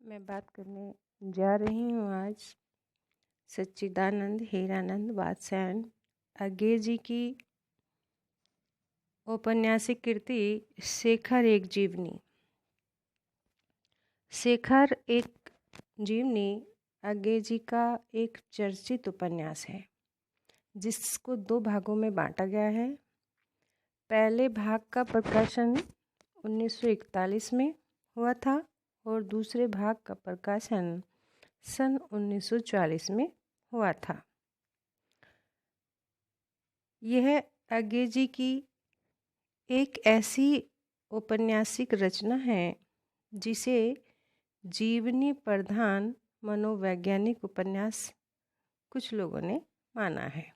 मैं बात करने जा रही हूँ आज सच्चिदानंद हीरानंद वात्स्यायन अज्ञे जी की औपन्यासिक कृति शेखर एक जीवनी। शेखर एक जीवनी अज्ञे जी का एक चर्चित उपन्यास है जिसको 2 भागों में बांटा गया है। पहले भाग का प्रकाशन 1941 में हुआ था और दूसरे भाग का प्रकाशन सन 1940 में हुआ था। यह अज्ञे जी की एक ऐसी औपन्यासिक रचना है जिसे जीवनी प्रधान मनोवैज्ञानिक उपन्यास कुछ लोगों ने माना है।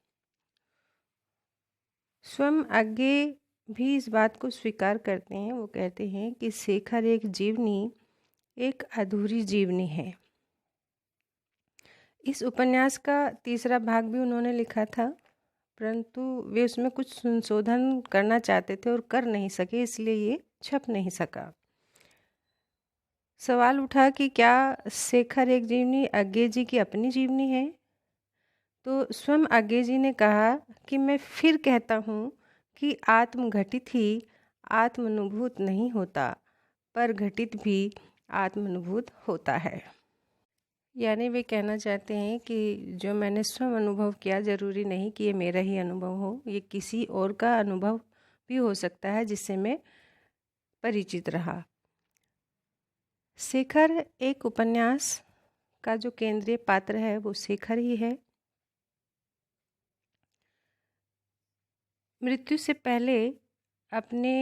स्वयं अज्ञे भी इस बात को स्वीकार करते हैं। वो कहते हैं कि शेखर एक जीवनी एक अधूरी जीवनी है। इस उपन्यास का तीसरा भाग भी उन्होंने लिखा था, परंतु वे उसमें कुछ संशोधन करना चाहते थे और कर नहीं सके, इसलिए ये छप नहीं सका। सवाल उठा कि क्या शेखर एक जीवनी अज्ञे जी की अपनी जीवनी है? तो स्वयं अज्ञे जी ने कहा कि मैं फिर कहता हूँ कि आत्म घटित ही आत्मानुभूत नहीं होता, पर घटित भी आत्मानुभूत होता है। यानी वे कहना चाहते हैं कि जो मैंने स्वयं अनुभव किया ज़रूरी नहीं कि ये मेरा ही अनुभव हो, ये किसी और का अनुभव भी हो सकता है जिससे मैं परिचित रहा। शेखर एक उपन्यास का जो केंद्रीय पात्र है वो शेखर ही है। मृत्यु से पहले अपने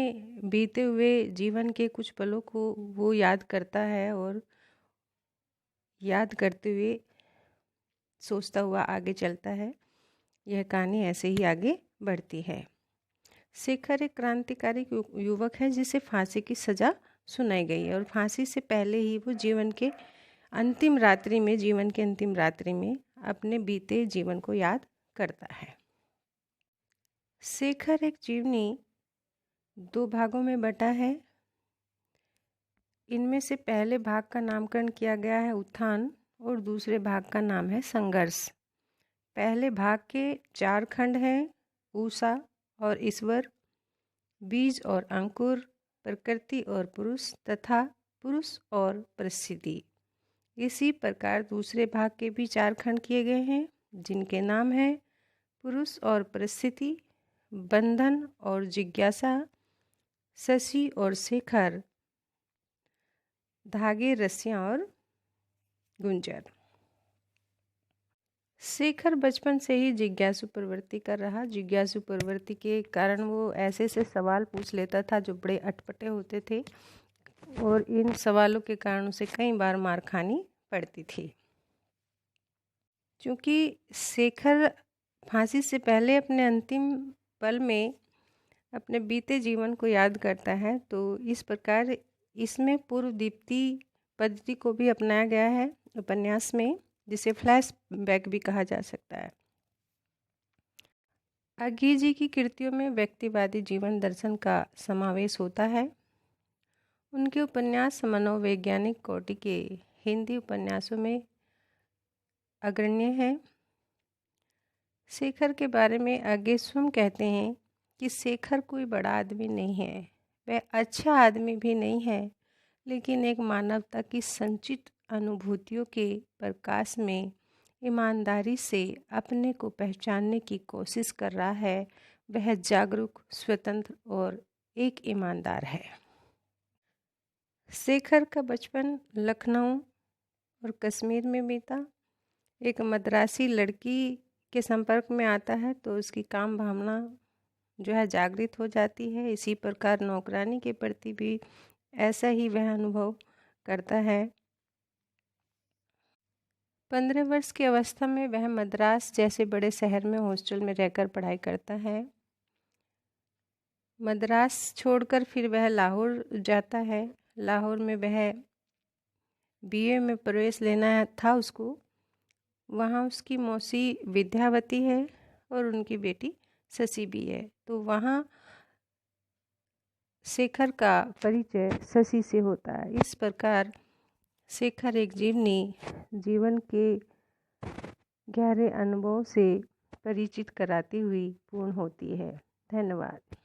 बीते हुए जीवन के कुछ पलों को वो याद करता है और याद करते हुए सोचता हुआ आगे चलता है। यह कहानी ऐसे ही आगे बढ़ती है। शेखर एक क्रांतिकारी युवक है जिसे फांसी की सज़ा सुनाई गई है और फांसी से पहले ही वो जीवन के अंतिम रात्रि में अपने बीते जीवन को याद करता है। शेखर एक जीवनी 2 भागों में बटा है। इनमें से पहले भाग का नामकरण किया गया है उत्थान और दूसरे भाग का नाम है संघर्ष। पहले भाग के 4 खंड हैं, ऊषा और ईश्वर, बीज और अंकुर, प्रकृति और पुरुष तथा पुरुष और परिस्थिति। इसी प्रकार दूसरे भाग के भी 4 खंड किए गए हैं जिनके नाम हैं पुरुष और परिस्थिति, बंधन और जिज्ञासा, शशि और शेखर, धागे रस्सियाँ और गुंजर। शेखर बचपन से ही जिज्ञासु प्रवृत्ति कर रहा। जिज्ञासु प्रवृत्ति के कारण वो ऐसे ऐसे सवाल पूछ लेता था जो बड़े अटपटे होते थे और इन सवालों के कारण उसे कई बार मार खानी पड़ती थी। क्योंकि शेखर फांसी से पहले अपने अंतिम पल में अपने बीते जीवन को याद करता है, तो इस प्रकार इसमें पूर्व दीप्ति पद्धति को भी अपनाया गया है उपन्यास में, जिसे फ्लैश बैक भी कहा जा सकता है। अज्ञे जी की कृतियों में व्यक्तिवादी जीवन दर्शन का समावेश होता है। उनके उपन्यास मनोवैज्ञानिक कोटि के हिंदी उपन्यासों में अग्रण्य हैं। शेखर के बारे में अज्ञे स्वयं कहते हैं कि शेखर कोई बड़ा आदमी नहीं है, वह अच्छा आदमी भी नहीं है, लेकिन एक मानवता की संचित अनुभूतियों के प्रकाश में ईमानदारी से अपने को पहचानने की कोशिश कर रहा है। वह जागरूक, स्वतंत्र और एक ईमानदार है। शेखर का बचपन लखनऊ और कश्मीर में बीता। एक मद्रासी लड़की के संपर्क में आता है तो उसकी काम भावना जो है जागृत हो जाती है। इसी प्रकार नौकरानी के प्रति भी ऐसा ही वह अनुभव करता है। 15 वर्ष की अवस्था में वह मद्रास जैसे बड़े शहर में हॉस्टल में रहकर पढ़ाई करता है। मद्रास छोड़कर फिर वह लाहौर जाता है। लाहौर में वह बीए में प्रवेश लेना था उसको। वहाँ उसकी मौसी विद्यावती है और उनकी बेटी शशि भी है। तो वहाँ शेखर का परिचय शशि से होता है। इस प्रकार शेखर एक जीवनी जीवन के गहरे अनुभव से परिचित कराती हुई पूर्ण होती है। धन्यवाद।